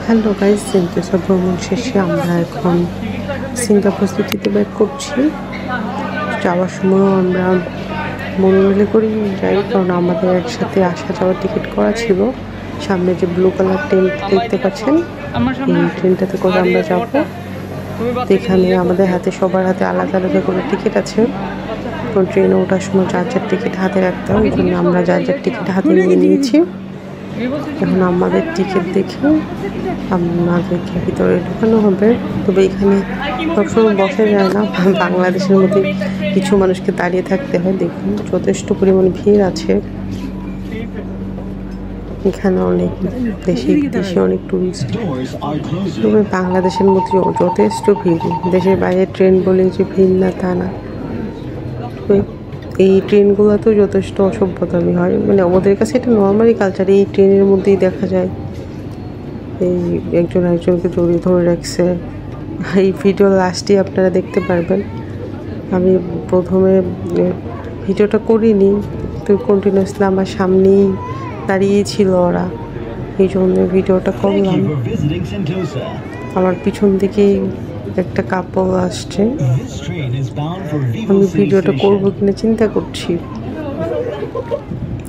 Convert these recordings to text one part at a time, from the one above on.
Hello guys, Sentosa ভ্রমণ শেষে আমরা এখন সিঙ্গাপুর সিটিতে ব্যাক করছি। যাওয়ার সময়ও আমরা মনোরেলে করে যাই, কারণ আমাদের একসাথে আসা যাওয়ার টিকিট করা ছিল। সামনে যে ব্লু কালার ট্রেনটা দেখতে পাচ্ছেন, এই ট্রেনটাতে করে আমরা যাব। এখানে আমাদের হাতে সবার হাতে আলাদা আলাদা করে টিকিট আছে। কারণ ট্রেনে ওঠার সময় যার যার টিকিট হাতে রাখতে হয়, এই জন্য আমরা যার যার টিকিট হাতে নিয়ে নিয়েছি। এখন আমাদের টিকিট দেখে আমাদেরকে ভিতরে ঢুকানো হবে। তবে এখানে সবসময় বসা যায় না, বাংলাদেশের মধ্যে কিছু মানুষকে দাঁড়িয়ে থাকতে হয়। দেখুন যথেষ্ট পরিমাণ ভিড় আছে এখানে, অনেক দেশি বিদেশি অনেক টুরিস্ট। তবে বাংলাদেশের মধ্যে যথেষ্ট ভিড়। দেশের বাইরে ট্রেন বলে যে ভিড় না তা না, এই ট্রেনগুলোতেও যথেষ্ট অসভ্যতামি হয়। মানে ওদের কাছে এটা নর্মালি কালচার। এই ট্রেনের মধ্যেই দেখা যায় এই একজন একজনকে জড়িয়ে ধরে রাখছে। এই ভিডিও লাস্টে আপনারা দেখতে পারবেন। আমি প্রথমে ভিডিওটা করিনি, তো কন্টিনিউসলি আমার সামনেই দাঁড়িয়েই ছিল ওরা, এই জন্য ভিডিওটা করলাম। আমার পিছন দিকেই একটা কাপল আসছে। আমি ভিডিওটা করবো কিনা চিন্তা করছি।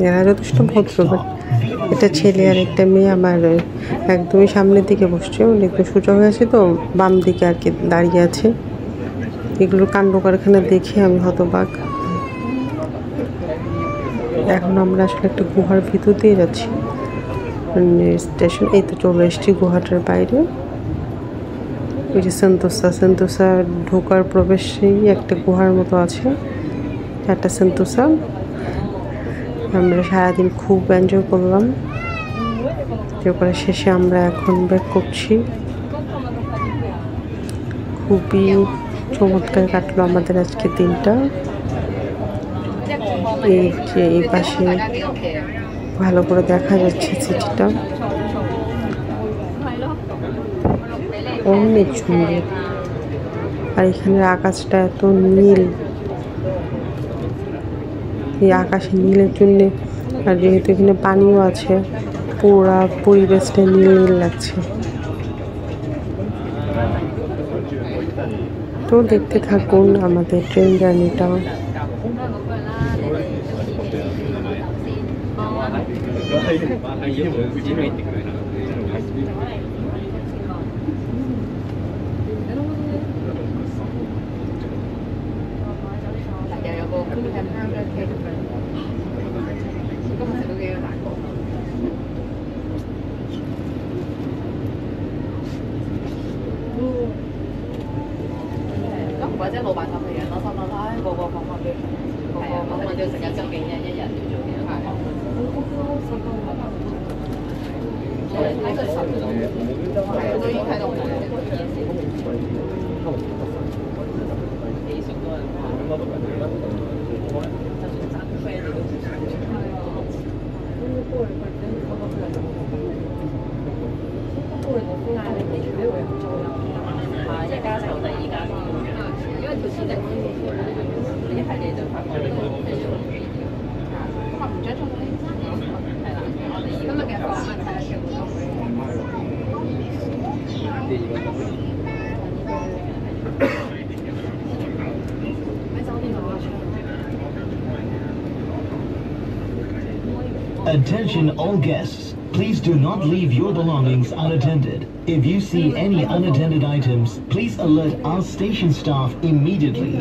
এরা যথেষ্ট ভদ্র, একটা ছেলে আর একটা মেয়ে আমার একদমই সামনের দিকে বসছে, একটু সোজা হয়ে আছে তো বাম দিকে আর কি দাঁড়িয়ে আছে। এগুলো কাণ্ড কারখানা দেখে আমি হতবাক। এখন আমরা আসলে একটা গুহার ভিতর দিয়ে যাচ্ছি স্টেশন। এই তো চলে এসছি গুহাটার বাইরে। ওই যে সেন্তোসা ঢোকার প্রবেশেই একটা গুহার মতো আছে, একটা সেন্তোসা। আমরা সারাদিন খুব এনজয় করলাম। তারপরে শেষে আমরা এখন ব্যাক করছি। খুবই চমৎকার কাটলো আমাদের আজকে দিনটা। এই যে এই পাশে ভালো করে দেখা যাচ্ছে সিটিটা, অনেক সুন্দর। আর এখানের আকাশটা এত নীল, এই আকাশে নীলের জন্য, আর যেহেতু এখানে পানিও আছে, পুরা পরিবেশটা নীল নীল লাগছে। তো দেখতে থাকুন আমাদের ট্রেন জার্নিটা। Attention all guests, please do not leave your belongings unattended. If you see any unattended items, please alert our station staff immediately.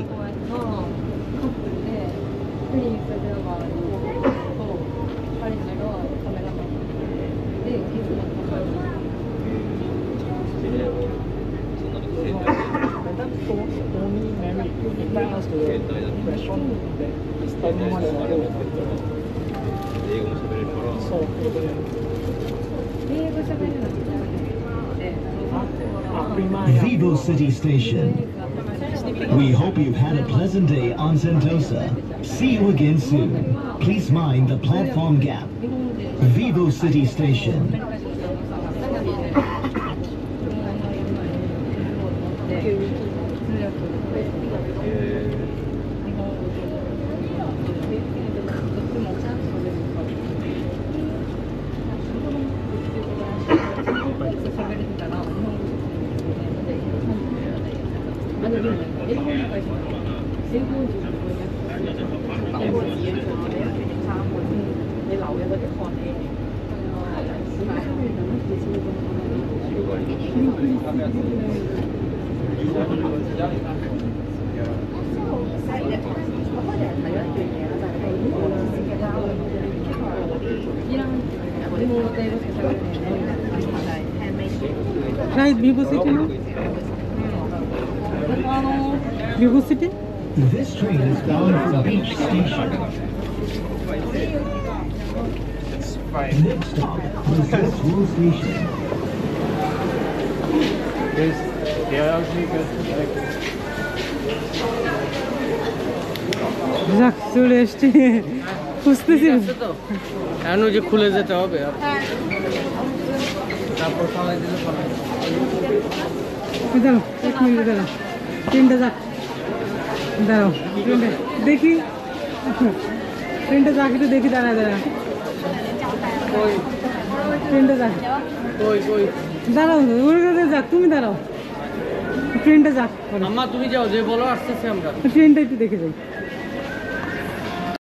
Vivo City Station. We hope you've had a pleasant day on Sentosa. See you again soon. Please mind the platform gap. Vivo City Station. Right, Vivo City now? Vivo City? This train is bound for Beach Station. Next stop, Princess Road Station. যাক চলে এসছি খুঁজতেছি তো এখন ওই যে খুলে যেতে হবে আর তারপর খাওয়াই দিলে ভালো। দাঁড়াও 1 মিনিট দাঁড়াও ট্রেনটা যাক দাঁড়াও ট্রেনটা দেখি ট্রেনটা যাক একটু দেখি দাঁড়ায় দাঁড়া কই ট্রেনটা যাক কই কই দাঁড়াও ওর কাছে যাক তুমি দাঁড়াও ট্রেনটা যাক আম্মা তুমি যাও যে বলো আসতেছি আমরা ট্রেনটা একটু দেখে যাই